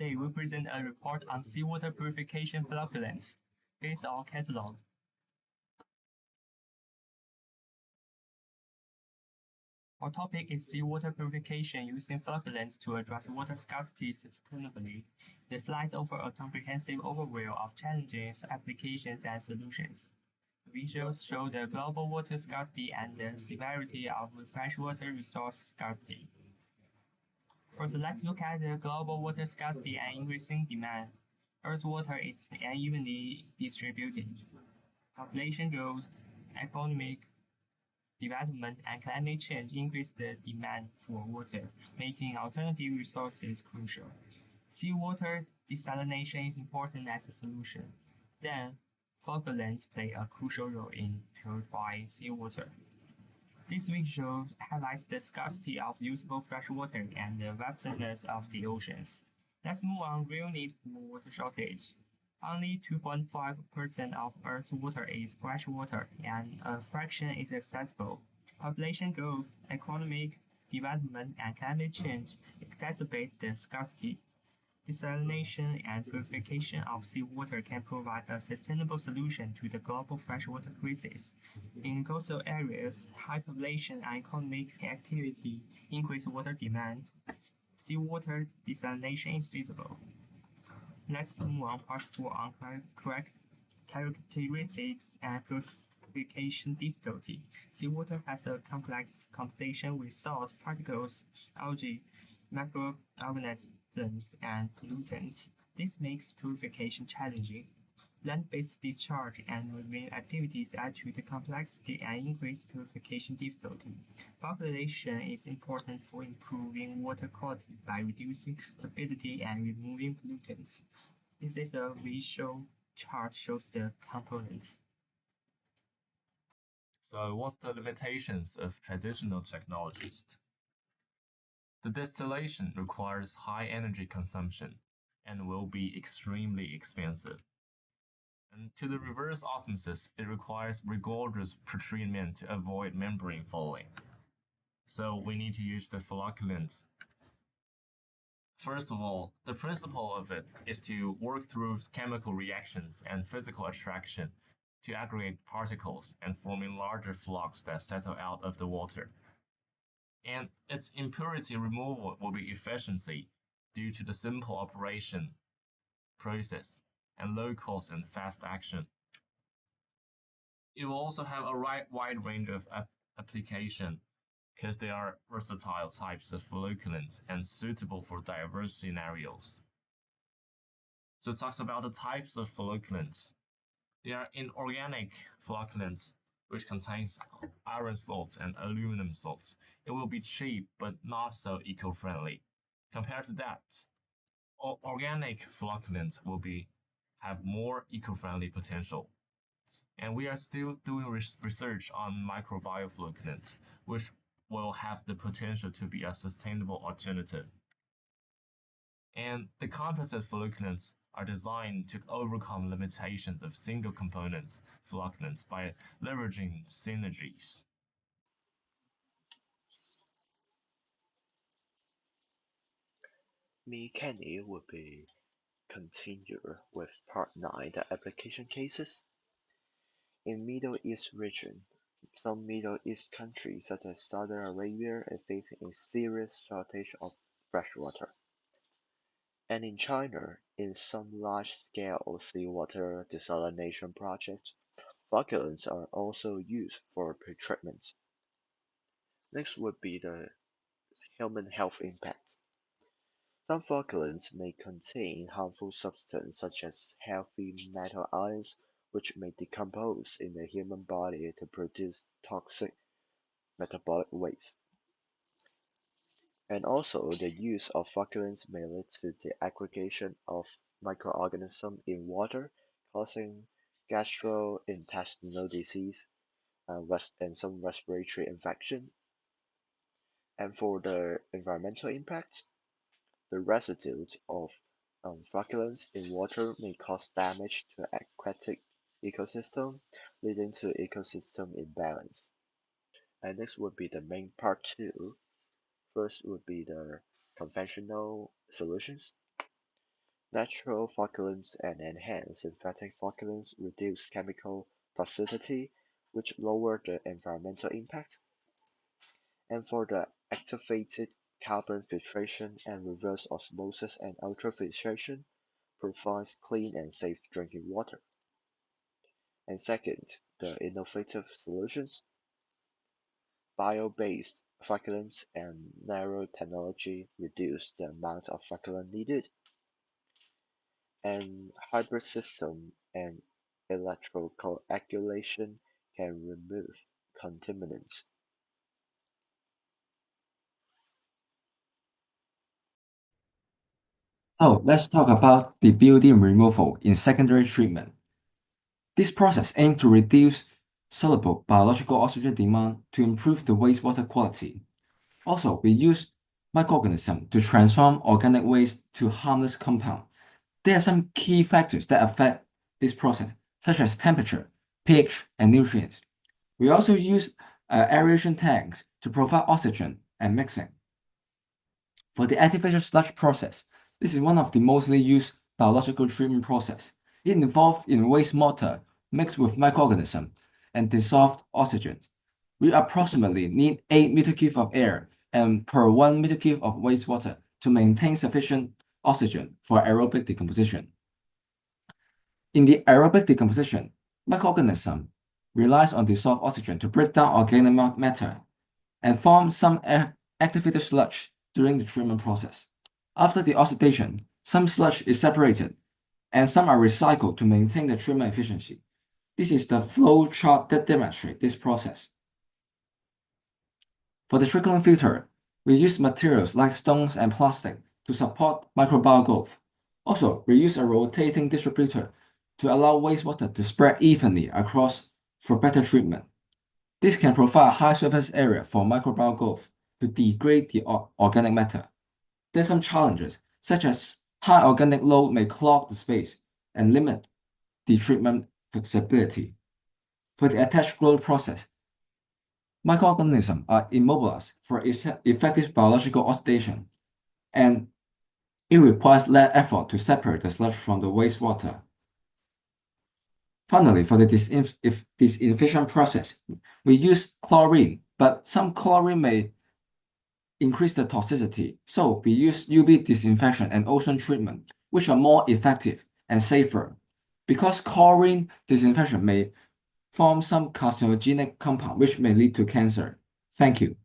Today we present a report on seawater purification flocculants. Here's our catalog. Our topic is seawater purification using flocculants to address water scarcity sustainably. The slides offer a comprehensive overview of challenges, applications, and solutions. Visuals show the global water scarcity and the severity of freshwater resource scarcity. First, let's look at the global water scarcity and increasing demand. Earth's water is unevenly distributed. Population growth, economic development, and climate change increase the demand for water, making alternative resources crucial. Seawater desalination is important as a solution. Then, flocculants play a crucial role in purifying seawater. This visual highlights the scarcity of usable fresh water and the vastness of the oceans. Let's move on real need for water shortage. Only 2.5% of Earth's water is fresh water, and a fraction is accessible. Population growth, economic development, and climate change exacerbate the scarcity. Desalination and purification of seawater can provide a sustainable solution to the global freshwater crisis. In coastal areas, high population and economic activity increase water demand. Seawater desalination is feasible. Let's move on part 4 on correct characteristics and purification difficulty. Seawater has a complex composition with salt, particles, algae, microorganisms, and pollutants. This makes purification challenging. Land-based discharge and marine activities add to the complexity and increase purification difficulty. Population is important for improving water quality by reducing turbidity and removing pollutants. This is a visual chart shows the components. So what's the limitations of traditional technologies? The distillation requires high energy consumption and will be extremely expensive. And to the reverse osmosis, it requires rigorous pretreatment to avoid membrane fouling. So we need to use the flocculants. First of all, the principle of it is to work through chemical reactions and physical attraction to aggregate particles and forming larger flocks that settle out of the water. And its impurity removal will be efficiency due to the simple operation process and low cost and fast action. It will also have a wide range of application because they are versatile types of flocculants and suitable for diverse scenarios. So it talks about the types of flocculants. They are inorganic flocculants, which contains iron salts and aluminum salts. It will be cheap but not so eco-friendly. Compared to that, organic flocculants will have more eco-friendly potential. And we are still doing research on microbioflocculants, which will have the potential to be a sustainable alternative. And the composite flocculants are designed to overcome limitations of single components flocculants by leveraging synergies. Me, Kenny, will be continue with part 9, the application cases. In Middle East region, some Middle East countries such as Saudi Arabia are facing a serious shortage of fresh water. And in China, in some large-scale seawater desalination projects, flocculants are also used for pretreatment. Next would be the human health impact. Some flocculants may contain harmful substances such as heavy metal ions, which may decompose in the human body to produce toxic metabolic waste. And also, the use of flocculants may lead to the aggregation of microorganisms in water, causing gastrointestinal disease and some respiratory infection. And for the environmental impact, the residues of flocculants in water may cause damage to aquatic ecosystem, leading to ecosystem imbalance. And this would be the main part 2. First would be the conventional solutions. Natural flocculants and enhanced synthetic flocculants reduce chemical toxicity, which lower the environmental impact. And for the activated carbon filtration and reverse osmosis and ultrafiltration, provides clean and safe drinking water. And second, the innovative solutions. Bio-based flocculants and nanotechnology reduce the amount of flocculant needed, and hybrid system and electrocoagulation can remove contaminants. So let's talk about the building removal in secondary treatment. This process aims to reduce soluble biological oxygen demand to improve the wastewater quality. Also, we use microorganisms to transform organic waste to harmless compound. There are some key factors that affect this process, such as temperature, pH, and nutrients. We also use aeration tanks to provide oxygen and mixing. For the artificial sludge process, this is one of the mostly used biological treatment process. It involves in waste mortar mixed with microorganisms and dissolved oxygen. We approximately need 8 meter cube of air and per 1 meter cube of wastewater to maintain sufficient oxygen for aerobic decomposition. In the aerobic decomposition, microorganism relies on dissolved oxygen to break down organic matter and form some activated sludge during the treatment process. After the oxidation, some sludge is separated and some are recycled to maintain the treatment efficiency. This is the flow chart that demonstrates this process. For the trickling filter, we use materials like stones and plastic to support microbial growth. Also, we use a rotating distributor to allow wastewater to spread evenly across for better treatment. This can provide a high surface area for microbial growth to degrade the organic matter. There are some challenges, such as high organic load may clog the space and limit the treatment flexibility. For the attached growth process, microorganisms are immobilized for effective biological oxidation, and it requires less effort to separate the sludge from the wastewater. Finally, for the disinfection process, we use chlorine, but some chlorine may increase the toxicity, so we use UV disinfection and ozone treatment, which are more effective and safer. Because chlorine disinfection may form some carcinogenic compound which may lead to cancer. Thank you.